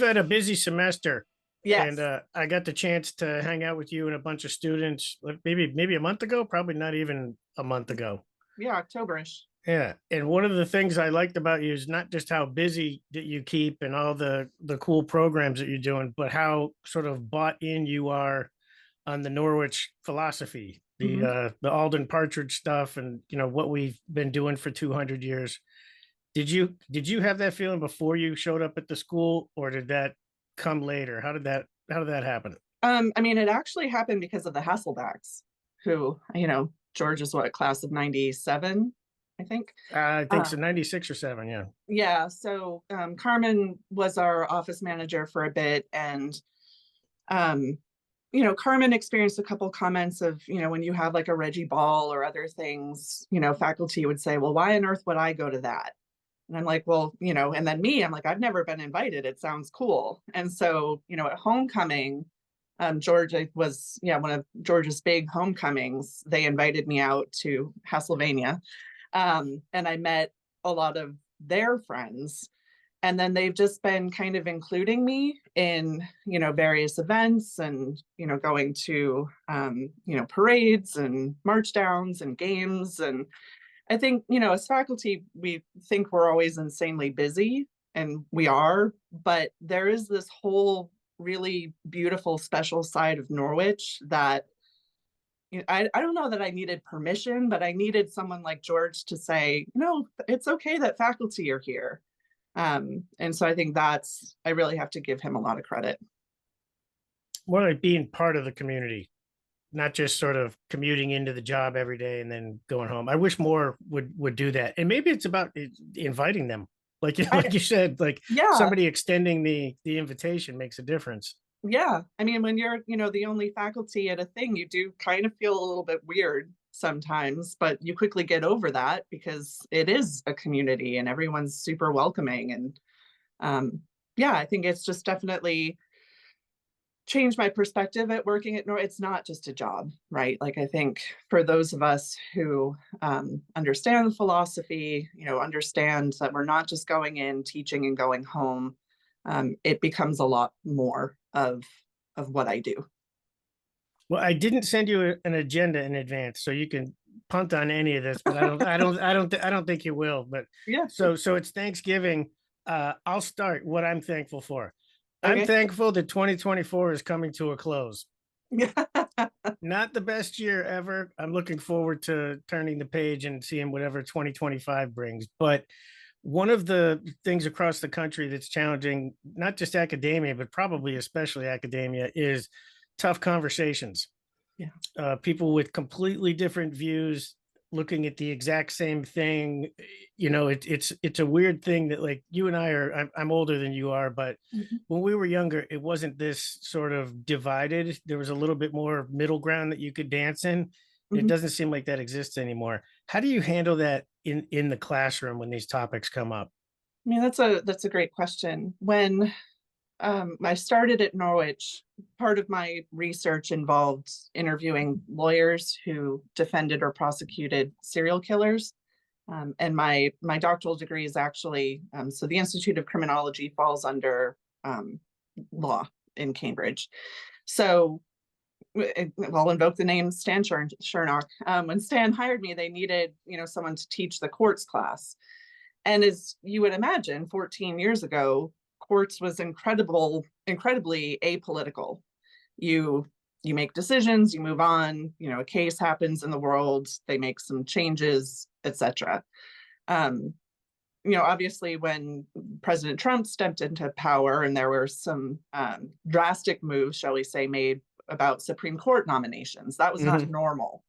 had a busy semester, and Yes. I got the chance to hang out with you and a bunch of students, like maybe a month ago, probably not even a month ago. Yeah, Octoberish. Yeah, and one of the things I liked about you is not just how busy that you keep and all the cool programs that you're doing, but how sort of bought in you are on the Norwich philosophy, Hmm. the Alden Partridge stuff, and what we've been doing for 200 years. Did you have that feeling before you showed up at the school, or did that come later? How did that happen? I mean, it actually happened because of the Hasselbacks, who, George is what, class of 97, I think. I think Uh, so, 96 or 7. Yeah. yeah, so Carmen was our office manager for a bit, and um, Carmen experienced a couple comments of, when you have like a Reggie Ball or other things, faculty would say, well, why on earth would I go to that? And I'm like, well, and then me, I'm like, I've never been invited. It sounds cool. And so, at homecoming, George was, yeah, one of George's big homecomings. They invited me out to Pennsylvania, and I met a lot of their friends. And then they've just been kind of including me in, various events and, going to, parades and march downs and games. And I think, as faculty, we think we're always insanely busy, and we are, but there is this whole really beautiful, special side of Norwich that I don't know that I needed permission, but I needed someone like George to say, it's okay that faculty are here. And so I think I really have to give him a lot of credit. More like being part of the community, not just sort of commuting into the job every day and then going home. I wish more would do that. And maybe it's about inviting them. Like I, like you said, like yeah, somebody extending the invitation makes a difference. yeah. I mean, when you're, the only faculty at a thing, you do kind of feel a little bit weird sometimes, but you quickly get over that because it is a community and everyone's super welcoming. And yeah, I think it's just definitely changed my perspective at working at Norwich. It's not just a job, right? Like I think for those of us who understand the philosophy, understand that we're not just going in, teaching, and going home. It becomes a lot more of what I do. Well, I didn't send you an agenda in advance, so you can punt on any of this, but I don't think you will. But Yeah. so it's Thanksgiving. I'll start what I'm thankful for. I'm Okay. thankful that 2024 is coming to a close. Yeah. Not the best year ever. I'm looking forward to turning the page and seeing whatever 2025 brings. But one of the things across the country that's challenging, not just academia, but probably especially academia, is tough conversations. Yeah. People with completely different views looking at the exact same thing. It's a weird thing that, like, you and I are, I'm older than you are, but Mhm. when we were younger, it wasn't this sort of divided. There was a little bit more middle ground that you could dance in. It Mhm. doesn't seem like that exists anymore. How do you handle that in the classroom when these topics come up? I mean, that's a great question. When I started at Norwich, part of my research involved interviewing lawyers who defended or prosecuted serial killers. And my doctoral degree is actually so the Institute of Criminology falls under law in Cambridge. So I'll invoke the name Stan Chernock. When Stan hired me, they needed someone to teach the courts class. And as you would imagine, 14 years ago, courts was incredibly apolitical. You you make decisions, you move on, a case happens in the world, they make some changes, etc. Um, obviously when President Trump stepped into power and there were some drastic moves, shall we say, made about Supreme Court nominations, that was not Mm-hmm. normal.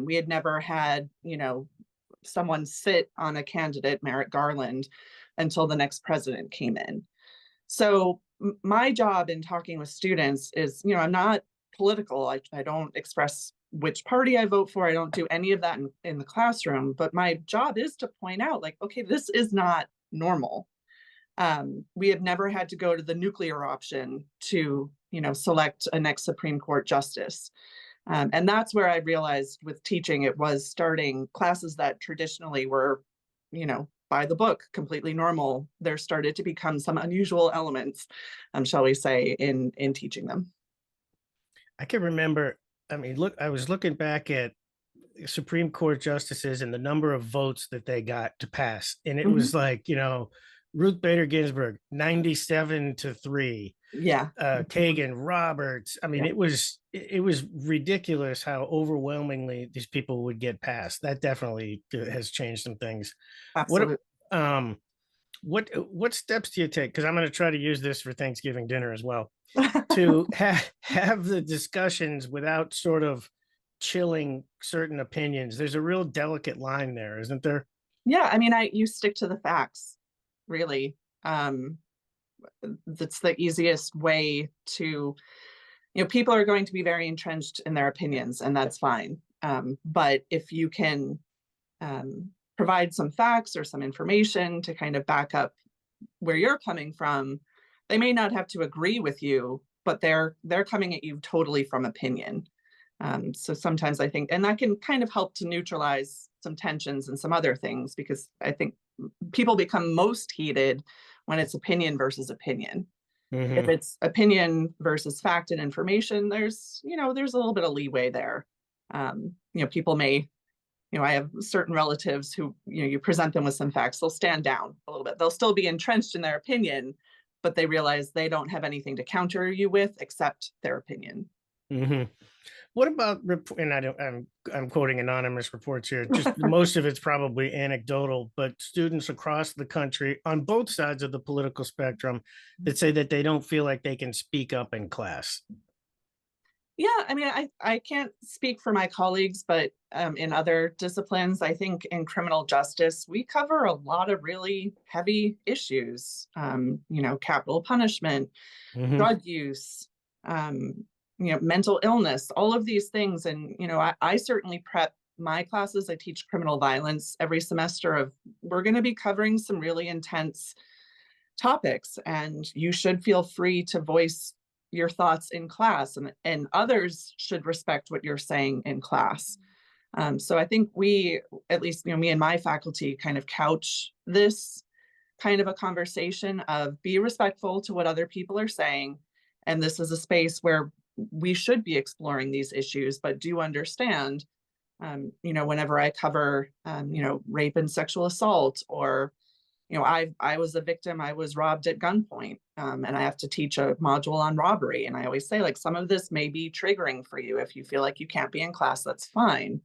We had never had, someone sit on a candidate, Merrick Garland, until the next president came in. So my job in talking with students is, I'm not political. I don't express which party I vote for. I don't do any of that in the classroom. But my job is to point out, like, okay, this is not normal. We have never had to go to the nuclear option to, select a next Supreme Court justice. And that's where I realized with teaching, it was starting classes that traditionally were, by the book, completely normal. There started to become some unusual elements, shall we say, in teaching them. I can remember, I mean, look, I was looking back at Supreme Court justices and the number of votes that they got to pass. And it Mhm. was like, Ruth Bader Ginsburg, 97-3, Yeah. Kagan, Roberts. I mean, Yeah, it was ridiculous how overwhelmingly these people would get passed. That definitely has changed some things. What absolutely. um what steps do you take? Because I'm going to try to use this for Thanksgiving dinner as well, to have the discussions without sort of chilling certain opinions. There's a real delicate line there, isn't there? Yeah, I mean, you stick to the facts, really. Um, that's the easiest way to, people are going to be very entrenched in their opinions, and that's fine. But if you can provide some facts or some information to kind of back up where you're coming from, they may not have to agree with you, but they're coming at you totally from opinion. So sometimes I think, and that can kind of help to neutralize some tensions and some other things, because I think people become most heated when it's opinion versus opinion. If Hmm. it's opinion versus fact and information, there's a little bit of leeway there. People may, I have certain relatives who, you present them with some facts, they'll stand down a little bit. They'll still be entrenched in their opinion, but they realize they don't have anything to counter you with except their opinion. Hmm. What about and I'm quoting anonymous reports here. Just most of it's probably anecdotal, but students across the country on both sides of the political spectrum that say that they don't feel like they can speak up in class. Yeah, I mean, I can't speak for my colleagues, but in other disciplines, I think in criminal justice, we cover a lot of really heavy issues. Capital punishment, Hmm. drug use, mental illness, all of these things. And I certainly prep my classes. I teach criminal violence every semester. Of We're going to be covering some really intense topics, and you should feel free to voice your thoughts in class, and others should respect what you're saying in class. So I think we, at least, me and my faculty, kind of couch this kind of a conversation of be respectful to what other people are saying. And this is a space where we should be exploring these issues, but do understand, whenever I cover, rape and sexual assault, or I was a victim. I was robbed at gunpoint, and I have to teach a module on robbery. And I always say, like, some of this may be triggering for you. If you feel like you can't be in class, that's fine.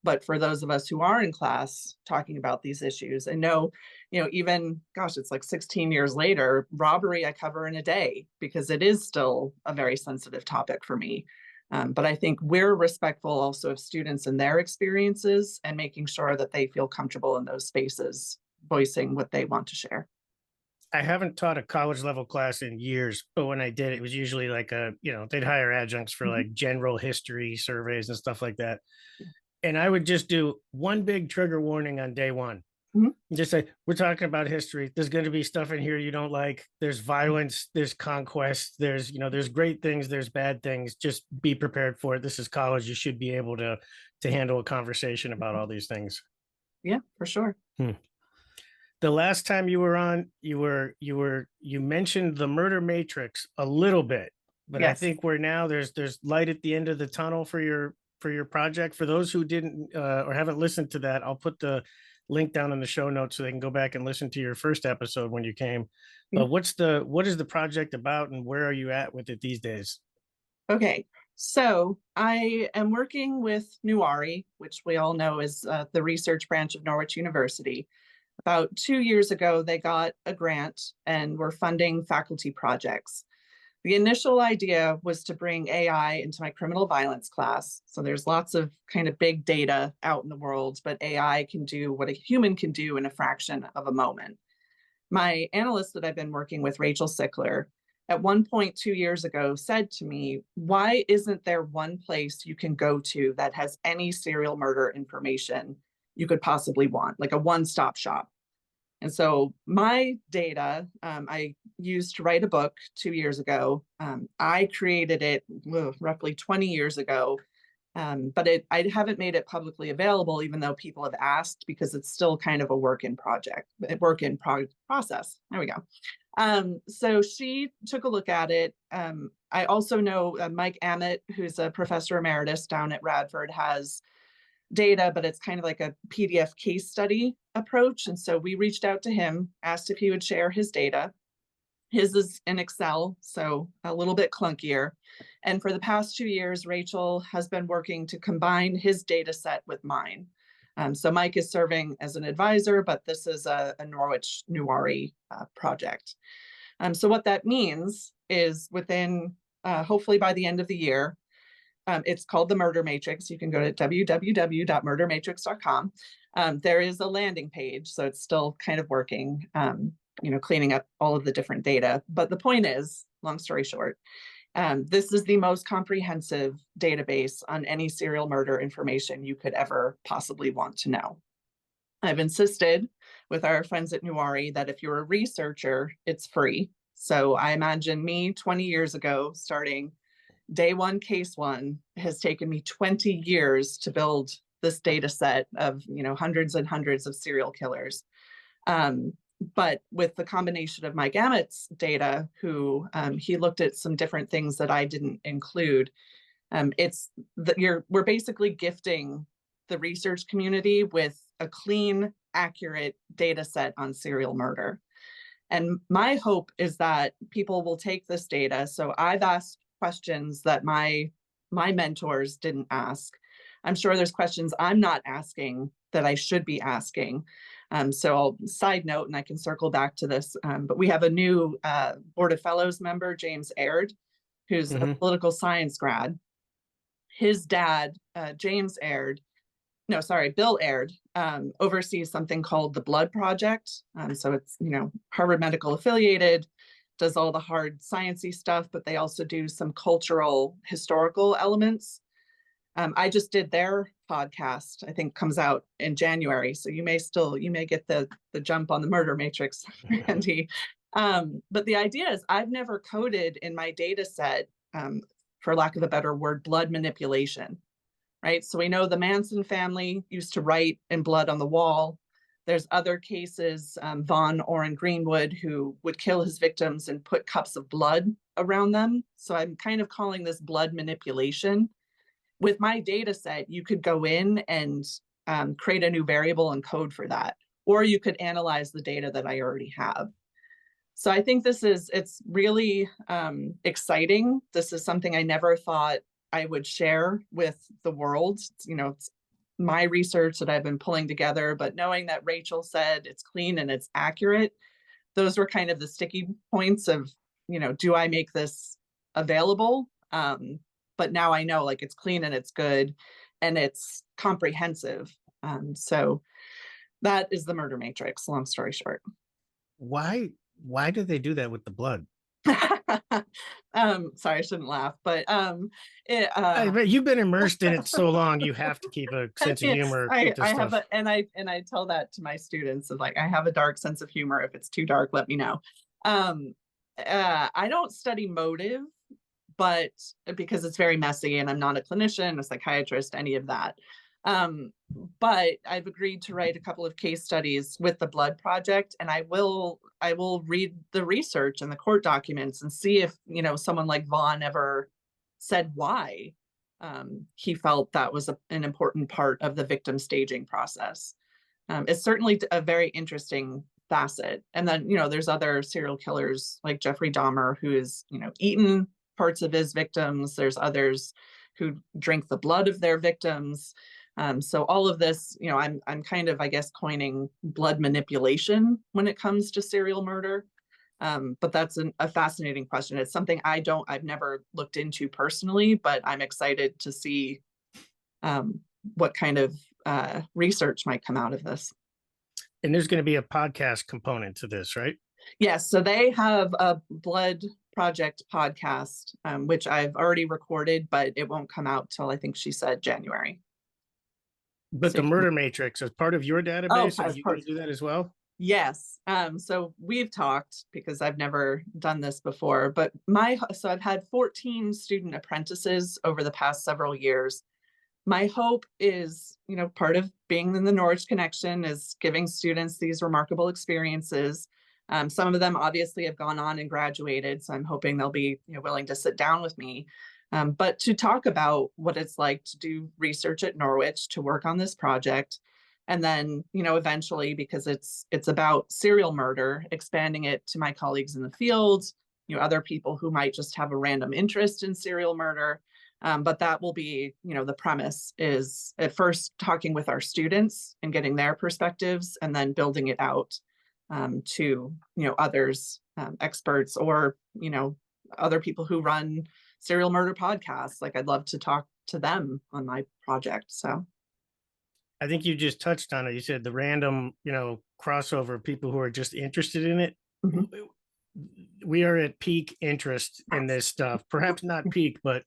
But for those of us who are in class talking about these issues, and know, even, gosh, it's like 16 years later, robbery I cover in a day because it is still a very sensitive topic for me. But I think we're respectful also of students and their experiences, and making sure that they feel comfortable in those spaces, voicing what they want to share. I haven't taught a college level class in years, but when I did, it was usually like they'd hire adjuncts for Mhm. like general history surveys and stuff like that. And I would just do one big trigger warning on day one. Mhm. Just say, we're talking about history. There's going to be stuff in here you don't like. There's violence, there's conquest, there's great things, there's bad things. Just be prepared for it. This is college. You should be able to handle a conversation about all these things. Yeah, for sure. Hmm. The last time you were on, you mentioned the murder matrix a little bit, but I Yes. think we're now there's light at the end of the tunnel for your project. For those who didn't or haven't listened to that, I'll put the link down in the show notes so they can go back and listen to your first episode when you came. Yeah. What is the project about, and where are you at with it these days? Okay. So I am working with Nuari, which we all know is the research branch of Norwich University. About 2 years ago, they got a grant and were funding faculty projects. The initial idea was to bring AI into my criminal violence class. So there's lots of kind of big data out in the world, but AI can do what a human can do in a fraction of a moment. My analyst that I've been working with, Rachel Sickler, at one point 2 years ago said to me, why isn't there one place you can go to that has any serial murder information you could possibly want, like a one-stop shop? And so my data I used to write a book 2 years ago. I created it roughly 20 years ago But I haven't made it publicly available, even though people have asked, because it's still kind of a work in process. There we go. So she took a look at it. I also know Mike Ammett, who's a professor emeritus down at Radford, has data, but it's kind of like a PDF case study approach. And so we reached out to him, asked if he would share his data. His is in Excel, so a little bit clunkier. And for the past 2 years, Rachel has been working to combine his data set with mine. So Mike is serving as an advisor, but this is a Norwich Newari project. So what that means is within, hopefully by the end of the year, it's called the Murder Matrix. You can go to www.murdermatrix.com. There is a landing page, so it's still kind of working, cleaning up all of the different data. But the point is, long story short, this is the most comprehensive database on any serial murder information you could ever possibly want to know. I've insisted with our friends at Newari that if you're a researcher, it's free. So I imagine me 20 years ago, starting day one, case one, has taken me 20 years to build this data set of, hundreds and hundreds of serial killers. But with the combination of Mike Ammett's data, who he looked at some different things that I didn't include, we're basically gifting the research community with a clean, accurate data set on serial murder. And my hope is that people will take this data. So I've asked questions that my mentors didn't ask. I'm sure there's questions I'm not asking that I should be asking. So I'll side note, and I can circle back to this, but we have a new Board of Fellows member, James Aird, who's a political science grad. His dad, Bill Aird, oversees something called the Blood Project. So it's, Harvard Medical affiliated, does all the hard sciencey stuff, but they also do some cultural, historical elements. I just did their podcast, I think comes out in January. So you may get the jump on the Murder Matrix, Randy. But the idea is I've never coded in my data set, for lack of a better word, blood manipulation, right? So we know the Manson family used to write in blood on the wall. There's other cases, Vaughn Orrin Greenwood, who would kill his victims and put cups of blood around them. So I'm kind of calling this blood manipulation. With my data set, you could go in and create a new variable and code for that, or you could analyze the data that I already have. So I think it's really exciting. This is something I never thought I would share with the world. It's my research that I've been pulling together, but knowing that Rachel said it's clean and it's accurate, those were kind of the sticky points of, do I make this available? But now I know, it's clean and it's good and it's comprehensive. So that is the Murder Matrix, long story short. Why do they do that with the blood? Sorry, I shouldn't laugh, but but you've been immersed in it so long, you have to keep a sense of humor with this stuff. I tell that to my students, of I have a dark sense of humor. If it's too dark, let me know. I don't study motive, but because it's very messy and I'm not a clinician, a psychiatrist, any of that. But I've agreed to write a couple of case studies with the Blood Project, and I will read the research and the court documents and see if, someone like Vaughn ever said why he felt that was an important part of the victim staging process. It's certainly a very interesting facet. And then, there's other serial killers like Jeffrey Dahmer, who is, eaten parts of his victims. There's others who drink the blood of their victims. So all of this, I'm kind of, I guess, coining blood manipulation when it comes to serial murder. But that's a fascinating question. It's something I've never looked into personally, but I'm excited to see what kind of research might come out of this. And there's going to be a podcast component to this, right? Yes. So they have a Blood Project podcast, which I've already recorded, but it won't come out till, I think she said, January. But so the Murder Matrix is part of your database. Are you going to do that as well? Yes. So we've talked, because I've never done this before, but so I've had 14 student apprentices over the past several years. My hope is, part of being in the Norwich connection is giving students these remarkable experiences. Some of them obviously have gone on and graduated, so I'm hoping they'll be willing to sit down with me. But to talk about what it's like to do research at Norwich, to work on this project, and then eventually, because it's about serial murder, expanding it to my colleagues in the field, other people who might just have a random interest in serial murder. But that will be, the premise is at first talking with our students and getting their perspectives, and then building it out to, others, experts, or, other people who run serial murder podcasts. Like, I'd love to talk to them on my project. So, I think you just touched on it. You said the random, crossover of people who are just interested in it. mhm. We are at peak interest in this stuff. Perhaps not peak, but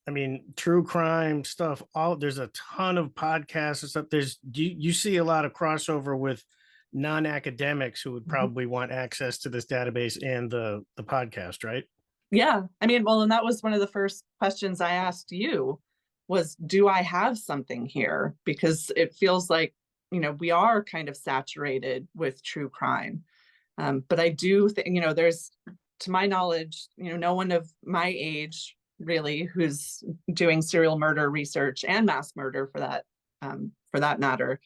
I mean, true crime stuff. There's a ton of podcasts and stuff. You see a lot of crossover with non-academics who would Mhm. probably want access to this database and the podcast, right? Yeah. I mean, well, and that was one of the first questions I asked you was, do I have something here? Because it feels like, we are kind of saturated with true crime. But I do think, there's, to my knowledge, no one of my age really who's doing serial murder research and mass murder for that matter,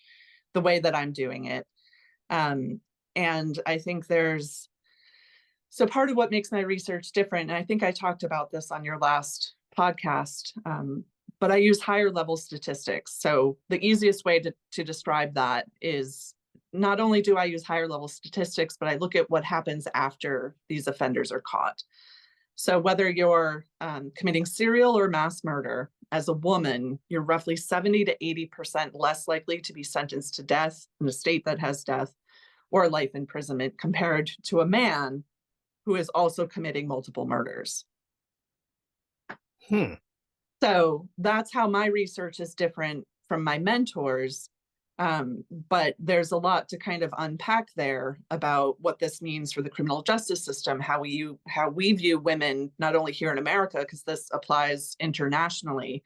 the way that I'm doing it. And I think so part of what makes my research different, and I think I talked about this on your last podcast, but I use higher level statistics. So the easiest way to describe that is, not only do I use higher level statistics, but I look at what happens after these offenders are caught. So whether you're committing serial or mass murder, as a woman, you're roughly 70 to 80% less likely to be sentenced to death in a state that has death or life imprisonment compared to a man who is also committing multiple murders. Hmm. So that's how my research is different from my mentors. But there's a lot to kind of unpack there about what this means for the criminal justice system, how we view women, not only here in America, because this applies internationally.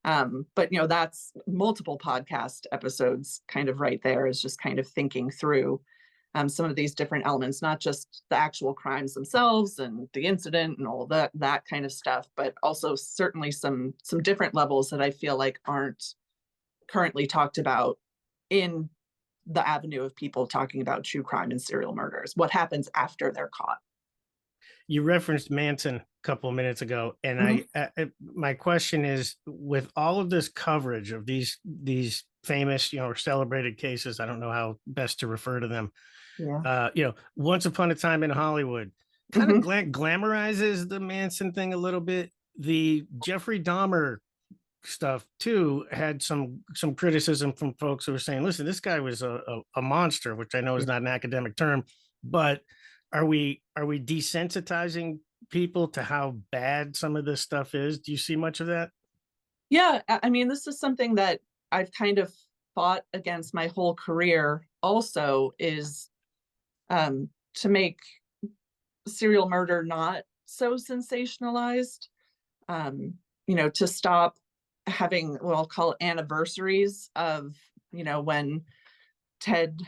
But that's multiple podcast episodes kind of right there, is just kind of thinking through some of these different elements, not just the actual crimes themselves and the incident and all that kind of stuff, but also certainly some different levels that I feel like aren't currently talked about in the avenue of people talking about true crime and serial murders. What happens after they're caught? You referenced Manson a couple of minutes ago, and Mhm. my question is, with all of this coverage of these famous, or celebrated cases, I don't know how best to refer to them. Yeah. Once Upon a Time in Hollywood kind of Mhm. glamorizes the Manson thing a little bit. The Jeffrey Dahmer stuff too had some criticism from folks who were saying, listen, this guy was a monster, which I know is Yeah. not an academic term, but are we desensitizing people to how bad some of this stuff is? Do you see much of that? Yeah, I mean, this is something that I've kind of fought against my whole career also, is to make serial murder not so sensationalized, to stop having what I'll call anniversaries of, when Ted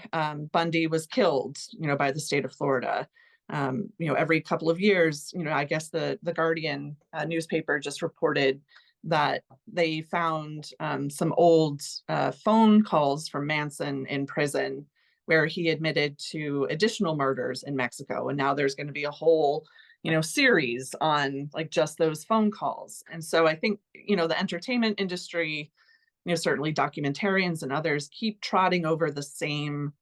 Bundy was killed, by the state of Florida. Every couple of years, I guess the Guardian newspaper just reported that they found some old phone calls from Manson in prison, where he admitted to additional murders in Mexico. And now there's going to be a whole, series on like just those phone calls. And so I think, the entertainment industry, certainly documentarians and others, keep trotting over the same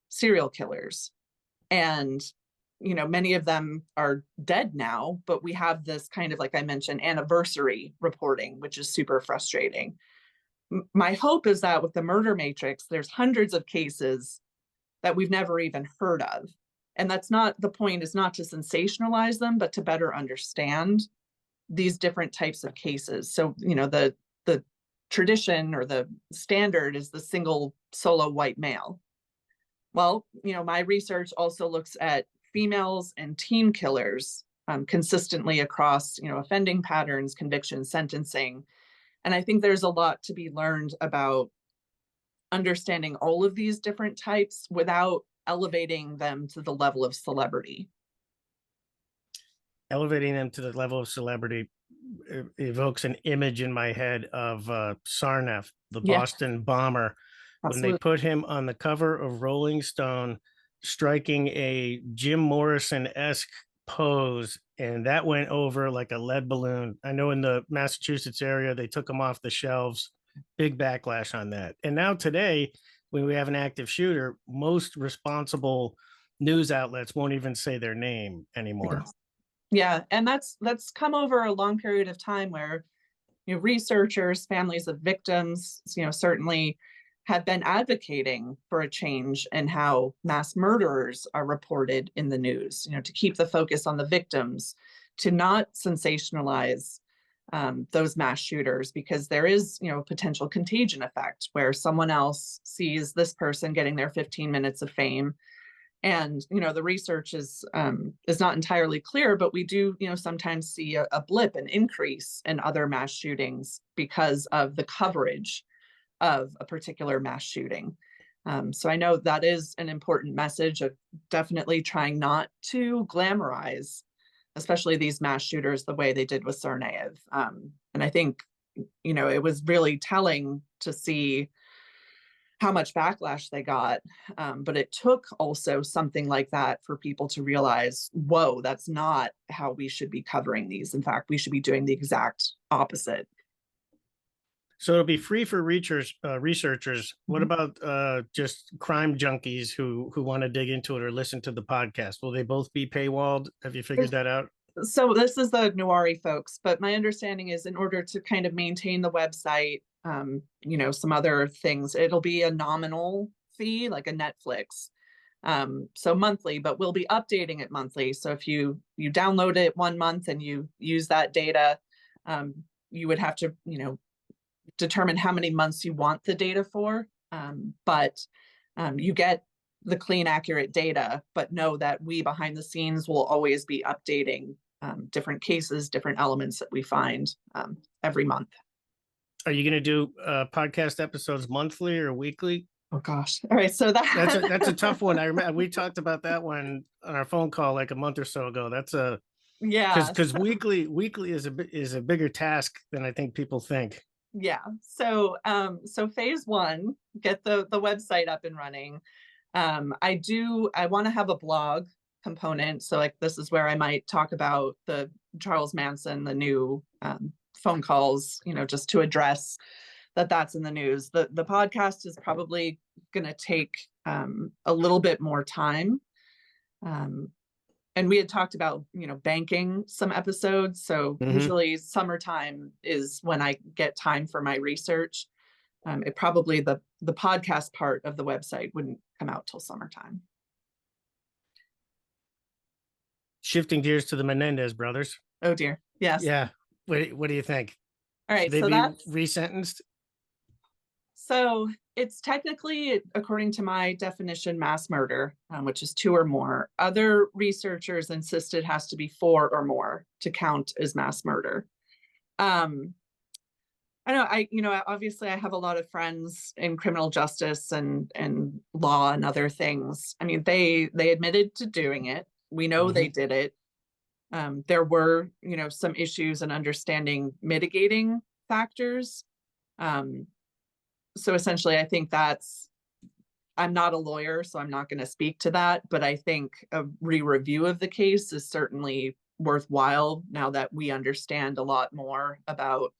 serial killers. And, many of them are dead now, but we have this kind of, like I mentioned, anniversary reporting, which is super frustrating. My hope is that with the murder matrix, there's hundreds of cases that we've never even heard of. And that's not the point, is not to sensationalize them, but to better understand these different types of cases. So, the tradition or the standard is the single solo white male. Well, my research also looks at females and teen killers consistently across, offending patterns, convictions, sentencing. And I think there's a lot to be learned about understanding all of these different types without elevating them to the level of celebrity. Elevating them to the level of celebrity evokes an image in my head of Sarnoff, the Yeah, Boston bomber, when they absolutely. put him on the cover of Rolling Stone, striking a Jim Morrison-esque pose, and that went over like a lead balloon. I know in the Massachusetts area, they took him off the shelves. Big backlash on that. And now today, when we have an active shooter, most responsible news outlets won't even say their name anymore. Yeah, and that's come over a long period of time where researchers, families of victims, certainly have been advocating for a change in how mass murderers are reported in the news, to keep the focus on the victims, to not sensationalize those mass shooters, because there is, a potential contagion effect where someone else sees this person getting their 15 minutes of fame. And the research is not entirely clear, but we do sometimes see a blip, an increase in other mass shootings because of the coverage of a particular mass shooting. So I know that is an important message of definitely trying not to glamorize, especially these mass shooters, the way they did with Tsarnaev. And I think it was really telling to see how much backlash they got. But it took also something like that for people to realize, whoa, that's not how we should be covering these. In fact, we should be doing the exact opposite. So it'll be free for researchers. What Mhm. about just crime junkies who want to dig into it or listen to the podcast? Will they both be paywalled? Have you figured that out? So this is the Nuari folks, but my understanding is in order to kind of maintain the website, some other things, it'll be a nominal fee, like a Netflix. So monthly, but we'll be updating it monthly. So if you download it 1 month and you use that data, you would have to, determine how many months you want the data for. But you get the clean, accurate data, but know that we behind the scenes will always be updating different cases, different elements that we find every month. Are you going to do podcast episodes monthly or weekly? Oh gosh. All right. So That's a that, tough one. I remember we talked about that one on our phone call like a month or so ago. That's a yeah. because weekly is a bigger task than I think people think. Yeah. So phase one, get the website up and running. I want to have a blog component. So like this is where I might talk about the Charles Manson, the new phone calls, just to address that's in the news. The podcast is probably going to take a little bit more time. And we had talked about, banking some episodes. So Mm-hmm. usually summertime is when I get time for my research. It probably the podcast part of the website wouldn't come out till summertime. Shifting gears to the Menendez brothers. Oh dear. Yes. Yeah. What do you think? All Should right. they So be that's resentenced? so it's technically, according to my definition, mass murder, which is 2 or more. Other researchers insist it has to be 4 or more to count as mass murder. Um, I know obviously I have a lot of friends in criminal justice and law and other things. I mean, they admitted to doing it. We know they Mm-hmm. did it. There were, some issues in understanding mitigating factors. Um, so essentially, I think I'm not a lawyer, so I'm not going to speak to that, but I think a re-review of the case is certainly worthwhile now that we understand a lot more about,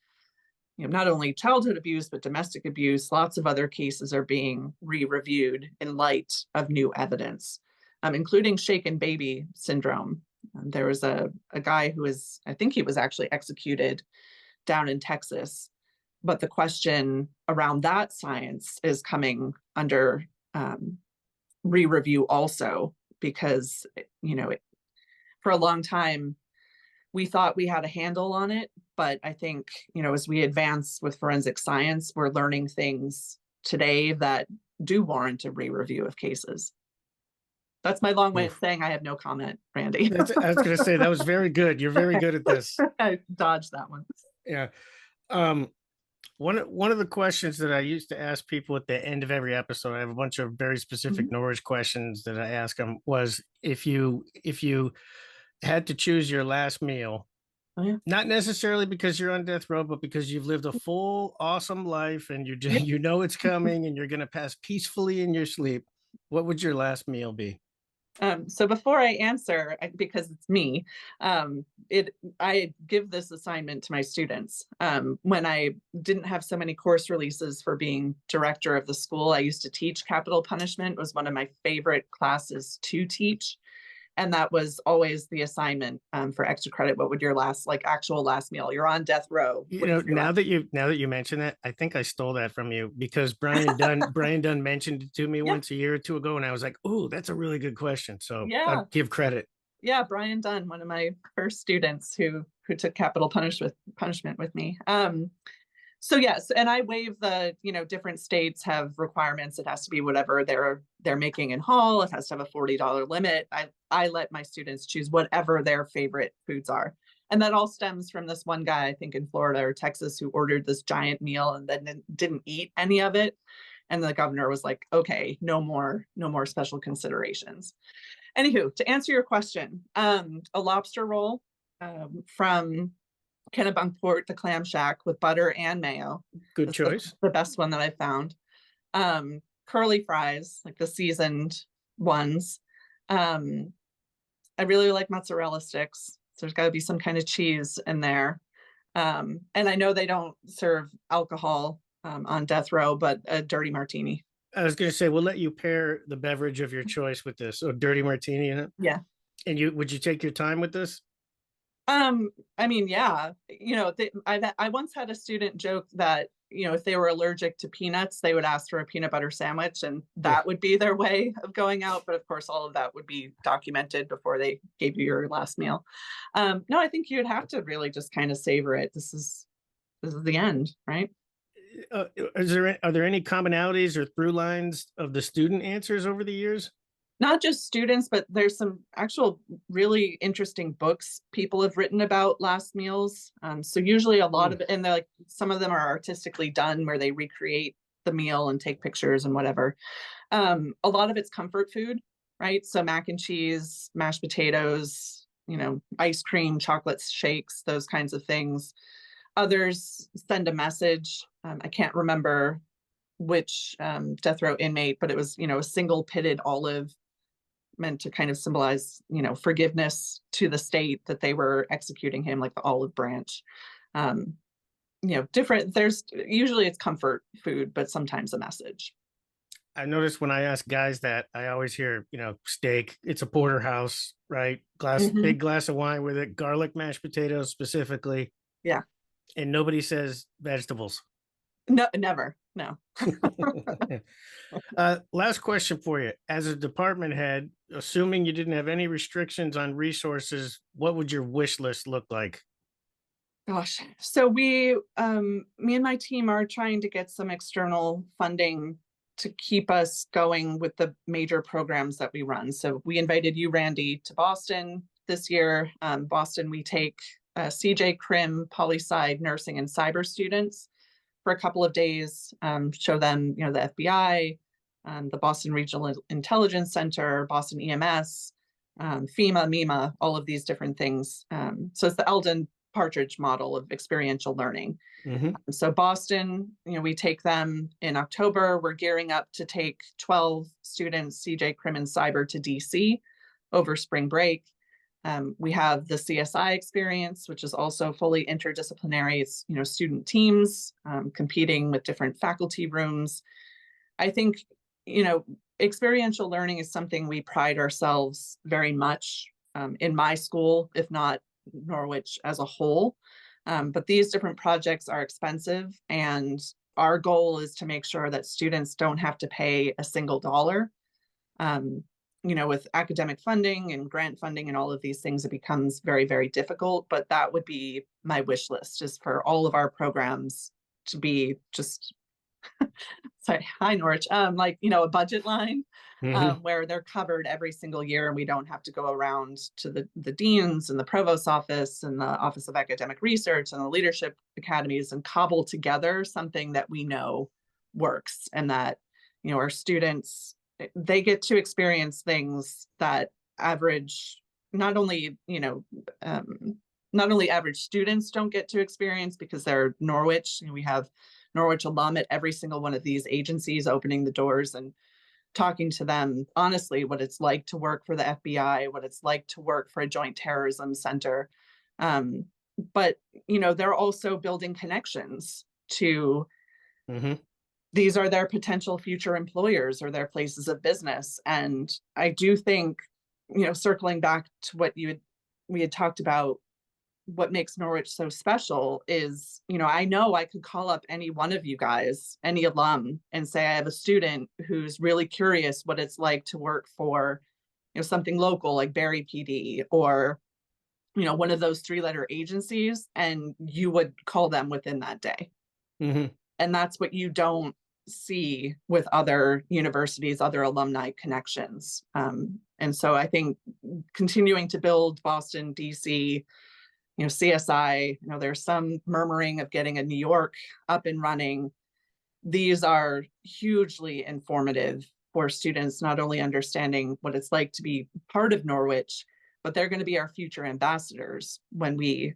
not only childhood abuse, but domestic abuse. Lots of other cases are being re-reviewed in light of new evidence, including shaken baby syndrome. There was a guy who I think he was actually executed down in Texas. But the question around that science is coming under re-review also, because, for a long time, we thought we had a handle on it. But I think, as we advance with forensic science, we're learning things today that do warrant a re-review of cases. That's my long way of saying I have no comment, Randy. I was going to say that was very good. You're very good at this. I dodged that one. Yeah. Um, One of the questions that I used to ask people at the end of every episode, I have a bunch of very specific Mhm. Norwich questions that I ask them, was if you had to choose your last meal, Oh, yeah. not necessarily because you're on death row, but because you've lived a full, awesome life and Yeah. you know it's coming and you're going to pass peacefully in your sleep, what would your last meal be? So before I answer, because it's me, it I give this assignment to my students. When I didn't have so many course releases for being director of the school, I used to teach capital punishment. It was one of my favorite classes to teach, and that was always the assignment for extra credit. What would your last, like actual last meal? You're on death row. You What know, is your last? now that you mention that, I think I stole that from you because Brian Dunn mentioned it to me Yeah, once a year or two ago, and I was like, "Oh, that's a really good question." So I'll yeah, give credit. yeah. Brian Dunn, one of my first students who took capital punishment with me. So yes, and I waive the, different states have requirements. It has to be whatever they're making in Hall. It has to have a $40 limit. I let my students choose whatever their favorite foods are. And that all stems from this one guy, I think in Florida or Texas, who ordered this giant meal and then didn't eat any of it. And the governor was like, okay, no more special considerations. Anywho, to answer your question, a lobster roll from Kennebunkport, the Clam Shack with butter and mayo Good is choice. the best one that I found. Curly fries, like the seasoned ones. Um, I really like mozzarella sticks. So there's got to be some kind of cheese in there. And I know they don't serve alcohol on death row, but a dirty martini. I was going to say we'll let you pair the beverage of your choice with this. So dirty martini in it. Yeah. And you would you take your time with this? I mean, yeah, I once had a student joke that, if they were allergic to peanuts, they would ask for a peanut butter sandwich and Yeah. that would be their way of going out. But of course, all of that would be documented before they gave you your last meal. No, I think you'd have to really just kind of savor it. This is the end, right? Are there any commonalities or through lines of the student answers over the years? Not just students, but there's some actual really interesting books people have written about last meals. So usually a lot Hmm. of it, and they're like some of them are artistically done where they recreate the meal and take pictures and whatever. A lot of it's comfort food, right? So mac and cheese, mashed potatoes, ice cream, chocolate shakes, those kinds of things. Others send a message. I can't remember which death row inmate, but it was, a single pitted olive meant to kind of symbolize, forgiveness to the state that they were executing him, like the olive branch. Um, Different. There's usually it's comfort food, but sometimes a message. I noticed when I ask guys that, I always hear, steak. It's a porterhouse, right? Hmm. Big glass of wine with it, garlic mashed potatoes specifically, Yeah. and nobody says vegetables. No, never. No. Last question for you. As a department head, assuming you didn't have any restrictions on resources, what would your wish list look like? Gosh. So me and my team are trying to get some external funding to keep us going with the major programs that we run. So we invited you, Randy, to Boston this year. Boston, we take CJ Crim, Poli-Sci, nursing, and cyber students for a couple of days, show them, the FBI, the Boston Regional Intelligence Center, Boston EMS, FEMA, MEMA, all of these different things. So it's the Eldon Partridge model of experiential learning. Hmm. So Boston, we take them in October. We're gearing up to take 12 students, CJ Crim and Cyber, to DC over spring break. We have the CSI experience, which is also fully interdisciplinary. It's, student teams competing with different faculty rooms. I think, you know, experiential learning is something we pride ourselves very much in my school, if not Norwich as a whole. But these different projects are expensive, and our goal is to make sure that students don't have to pay a single dollar. Um, with academic funding and grant funding and all of these things, it becomes very, very difficult. But that would be my wish list, is for all of our programs to be just sorry, hi Norwich, like, a budget line, Hmm. where they're covered every single year and we don't have to go around to the deans and the provost's office and the Office of Academic Research and the leadership academies and cobble together something that we know works, and that, our students, they get to experience things that average, not only, not only average students don't get to experience because they're Norwich, we have Norwich alum at every single one of these agencies, opening the doors and talking to them honestly what it's like to work for the FBI, what it's like to work for a joint terrorism center. Um, but they're also building connections to, Hmm. these are their potential future employers or their places of business. And I do think, circling back to what we had talked about, what makes Norwich so special is, I know I could call up any one of you guys, any alum, and say, I have a student who's really curious what it's like to work for, something local like Barry PD or, one of those three-letter agencies, and you would call them within that day. Hmm. And that's what you don't see with other universities, other alumni connections. And so I think continuing to build Boston, DC, CSI, there's some murmuring of getting a New York up and running. These are hugely informative for students, not only understanding what it's like to be part of Norwich, but they're going to be our future ambassadors when we,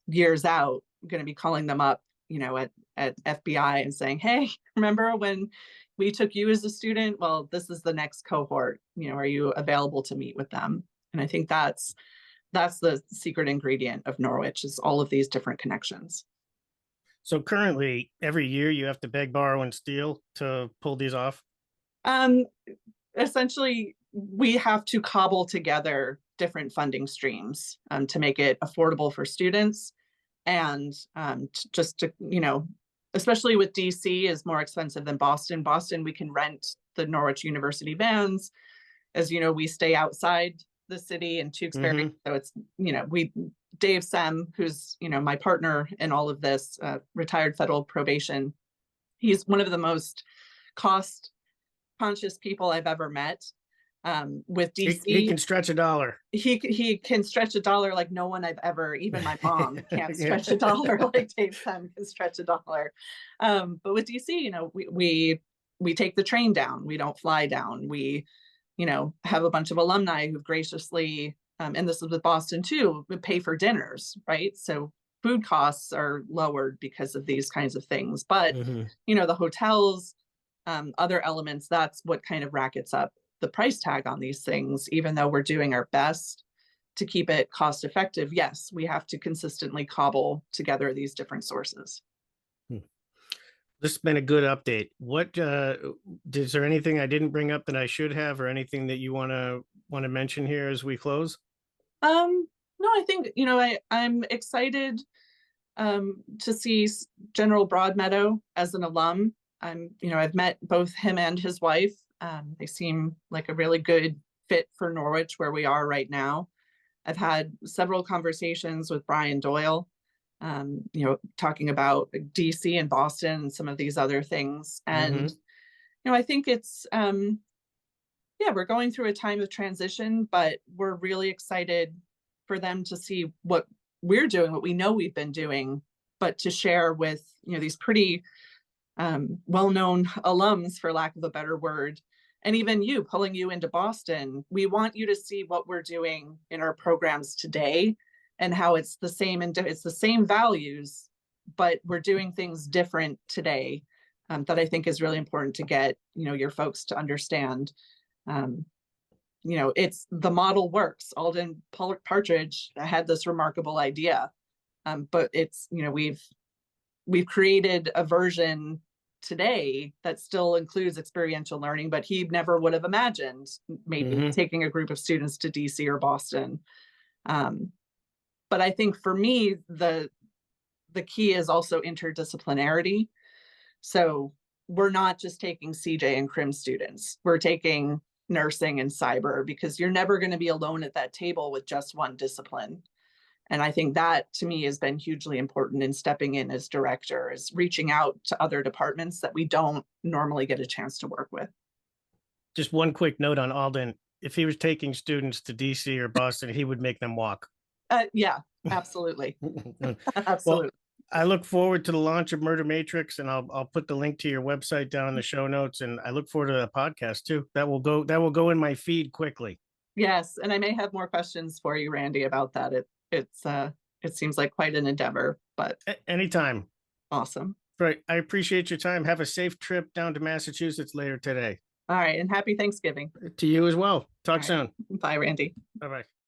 years out, going to be calling them up, at FBI and saying, hey, remember when we took you as a student? Well, this is the next cohort. Are you available to meet with them? And I think that's the secret ingredient of Norwich, is all of these different connections. So currently, every year you have to beg, borrow, and steal to pull these off. Um, Essentially, we have to cobble together different funding streams, to make it affordable for students, and just to, especially with DC is more expensive than Boston. Boston, we can rent the Norwich University vans. As you know, we stay outside the city in Tewksbury. Hmm. So it's, Dave Sem, who's, my partner in all of this, retired federal probation. He's one of the most cost conscious people I've ever met. With He DC, can stretch a dollar. he can stretch a dollar like no one I've ever, even my mom can't Yeah. stretch a dollar like Dave Sem can stretch a dollar. But with DC, we take the train down. We don't fly down. We have a bunch of alumni who've graciously, and this is with Boston too, pay for dinners, right? So food costs are lowered because of these kinds of things. But, Hmm. the hotels, other elements, that's what kind of rackets up the price tag on these things, even though we're doing our best to keep it cost effective. Yes, we have to consistently cobble together these different sources. This has been a good update. What is there anything I didn't bring up that I should have, or anything that you want to mention here as we close? Um, no, I think, I'm excited to see General Broadmeadow as an alum. I've met both him and his wife. They seem like a really good fit for Norwich, where we are right now. I've had several conversations with Brian Doyle, talking about DC and Boston and some of these other things. And, Hmm. I think it's, yeah, we're going through a time of transition, but we're really excited for them to see what we're doing, what we know we've been doing, but to share with, these pretty well-known alums, for lack of a better word, and even you, pulling you into Boston. We want you to see what we're doing in our programs today and how it's the same, and it's the same values, but we're doing things different today. That I think is really important to get, your folks to understand. Um, it's the model works. Alden Partridge had this remarkable idea, but it's, we've created a version today that still includes experiential learning, but he never would have imagined maybe Hmm. taking a group of students to DC or Boston. Um, but I think for me, the key is also interdisciplinarity. So we're not just taking CJ and Crim students. We're taking nursing and cyber, because you're never going to be alone at that table with just one discipline. And I think that to me has been hugely important in stepping in as director, is reaching out to other departments that we don't normally get a chance to work with. Just one quick note on Alden. If he was taking students to DC or Boston, he would make them walk. Yeah, absolutely. Well, Absolutely. I look forward to the launch of Murder Matrix, and I'll put the link to your website down in the show notes. And I look forward to the podcast too. That will go in my feed quickly. Yes, and I may have more questions for you, Randy, about that. It seems like quite an endeavor, but Anytime. awesome. Right. I appreciate your time. Have a safe trip down to Massachusetts later today. All right, and happy Thanksgiving. To you as well. Talk All right. soon. Bye, Randy. Bye bye.